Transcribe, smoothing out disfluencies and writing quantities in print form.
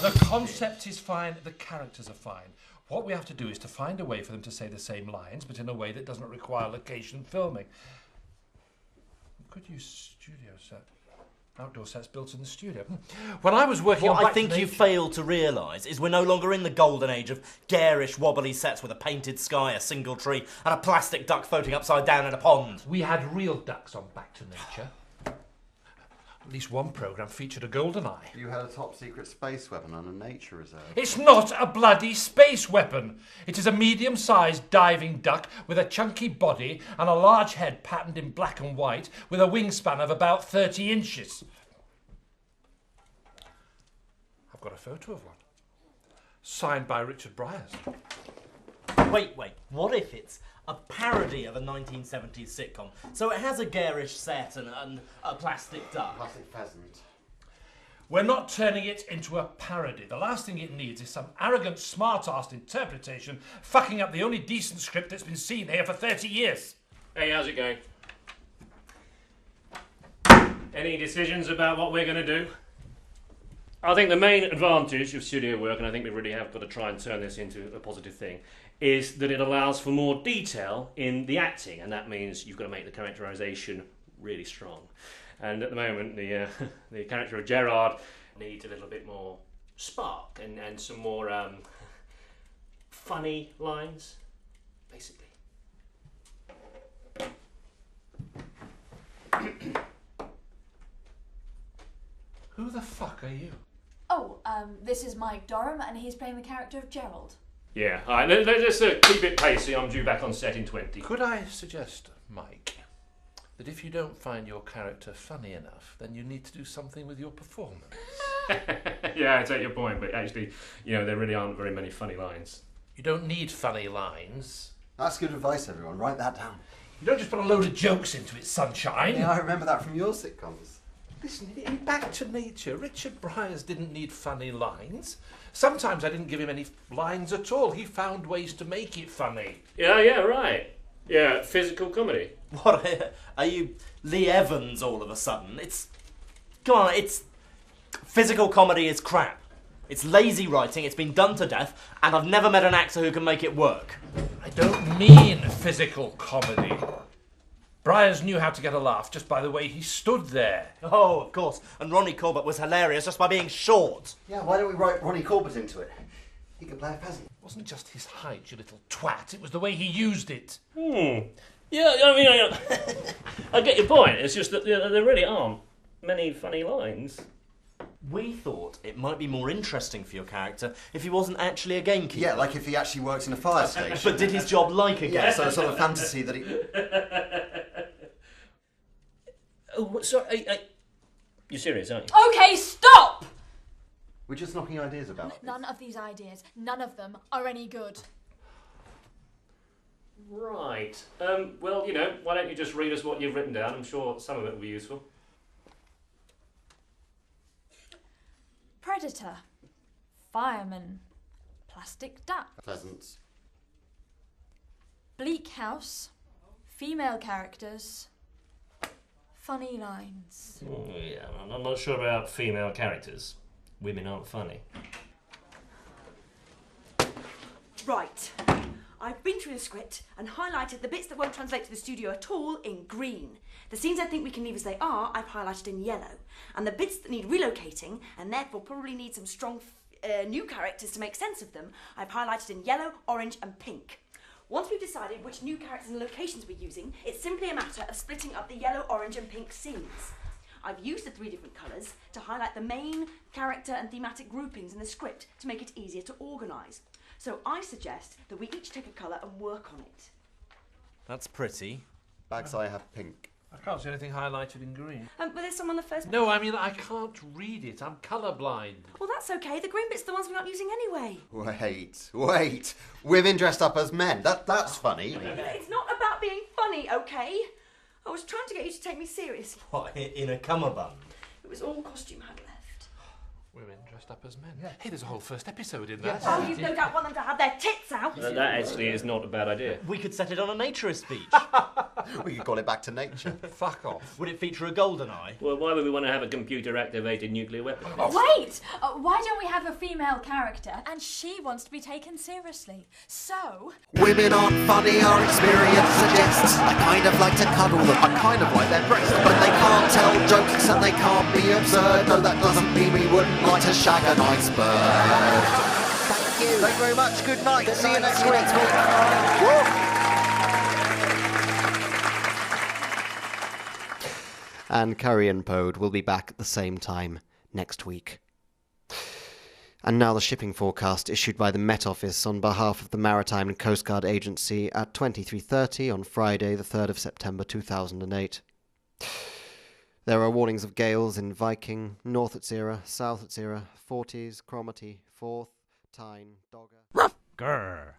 The concept is fine, the characters are fine. What we have to do is to find a way for them to say the same lines, but in a way that doesn't require location filming. Could use studio set. Outdoor sets built in the studio. When I was working on... What I think you fail to realise is we're no longer in the golden age of garish, wobbly sets with a painted sky, a single tree, and a plastic duck floating upside down in a pond. We had real ducks on Back to Nature. At least one programme featured a golden eye. You had a top-secret space weapon on a nature reserve. It's not a bloody space weapon. It is a medium-sized diving duck with a chunky body and a large head patterned in black and white with a wingspan of about 30 inches. I've got a photo of one. Signed by Richard Briers. Wait. What if it's a parody of a 1970s sitcom? So it has a garish set and a plastic duck. Plastic pheasant. We're not turning it into a parody. The last thing it needs is some arrogant, smart-assed interpretation fucking up the only decent script that's been seen here for 30 years. Hey, how's it going? Any decisions about what we're going to do? I think the main advantage of studio work, and I think we really have got to try and turn this into a positive thing, is that it allows for more detail in the acting, and that means you've got to make the characterisation really strong. And at the moment, the character of Gerard needs a little bit more spark and some more funny lines, basically. Who the fuck are you? Oh, this is Mike Dorham, and he's playing the character of Gerald. Yeah, all right, let's keep it pacey. I'm due back on set in 20. Could I suggest, Mike, that if you don't find your character funny enough, then you need to do something with your performance? Yeah, I take your point, but actually, there really aren't very many funny lines. You don't need funny lines. That's good advice, everyone. Write that down. You don't just put a load of jokes into it, sunshine. Yeah, I remember that from your sitcoms. Listen, in Back to Nature, Richard Briers didn't need funny lines. Sometimes I didn't give him any lines at all. He found ways to make it funny. Yeah, right. Yeah, physical comedy. What, are you Lee Evans all of a sudden? Come on, physical comedy is crap. It's lazy writing, it's been done to death, and I've never met an actor who can make it work. I don't mean physical comedy. Briers knew how to get a laugh just by the way he stood there. Oh, of course. And Ronnie Corbett was hilarious just by being short. Yeah, why don't we write Ronnie Corbett into it? He could play a peasant. It wasn't just his height, you little twat. It was the way he used it. Yeah, I mean, I get your point. It's just that there really aren't many funny lines. We thought it might be more interesting for your character if he wasn't actually a gamekeeper. Yeah, like if he actually worked in a fire station. But did his job like a game. Yeah, so sort of fantasy that he... Oh, sorry, you're serious, aren't you? Okay, stop! We're just knocking ideas about. None of these ideas, none of them are any good. Right. Well, why don't you just read us what you've written down? I'm sure some of it will be useful. Predator. Fireman. Plastic duck. Pheasants. Bleak house. Female characters. Funny lines. Yeah, I'm not sure about female characters. Women aren't funny. Right. I've been through the script and highlighted the bits that won't translate to the studio at all in green. The scenes I think we can leave as they are, I've highlighted in yellow. And the bits that need relocating, and therefore probably need some strong new characters to make sense of them, I've highlighted in yellow, orange and pink. Once we've decided which new characters and locations we're using, it's simply a matter of splitting up the yellow, orange and pink scenes. I've used the 3 different colours to highlight the main character and thematic groupings in the script to make it easier to organise. So I suggest that we each take a colour and work on it. That's pretty. Bag's eye have pink. I can't see anything highlighted in green. But there's some on the first... No, I mean, I can't read it. I'm colourblind. Well, that's okay. The green bit's the ones we're not using anyway. Wait. Women dressed up as men. That's funny. It's not about being funny, okay? I was trying to get you to take me seriously. What, in a cummerbund? It was all costume I had left. Women dressed up as men. Hey, there's a whole first episode in that. Oh, you no doubt want them to have their tits out. That actually is not a bad idea. We could set it on a naturist beach. We could call it Back to Nature. Fuck off. Would it feature a golden eye? Well, why would we want to have a computer-activated nuclear weapon? Wait! Why don't we have a female character? And she wants to be taken seriously. So... Women aren't funny, our experience suggests. I kind of like to cuddle them, I kind of like their breasts. But they can't tell jokes and they can't be absurd. No, that doesn't mean we wouldn't like to shag an iceberg. Thank you. Thank you very much. Good night. See you next week. And Curry and Pode will be back at the same time next week. And now the shipping forecast issued by the Met Office on behalf of the Maritime and Coast Guard Agency at 23:30 on Friday the 3rd of September 2008. There are warnings of gales in Viking, North at Zera, South at Zera, Forties, Cromarty, Forth, Tyne, Dogger... Grr.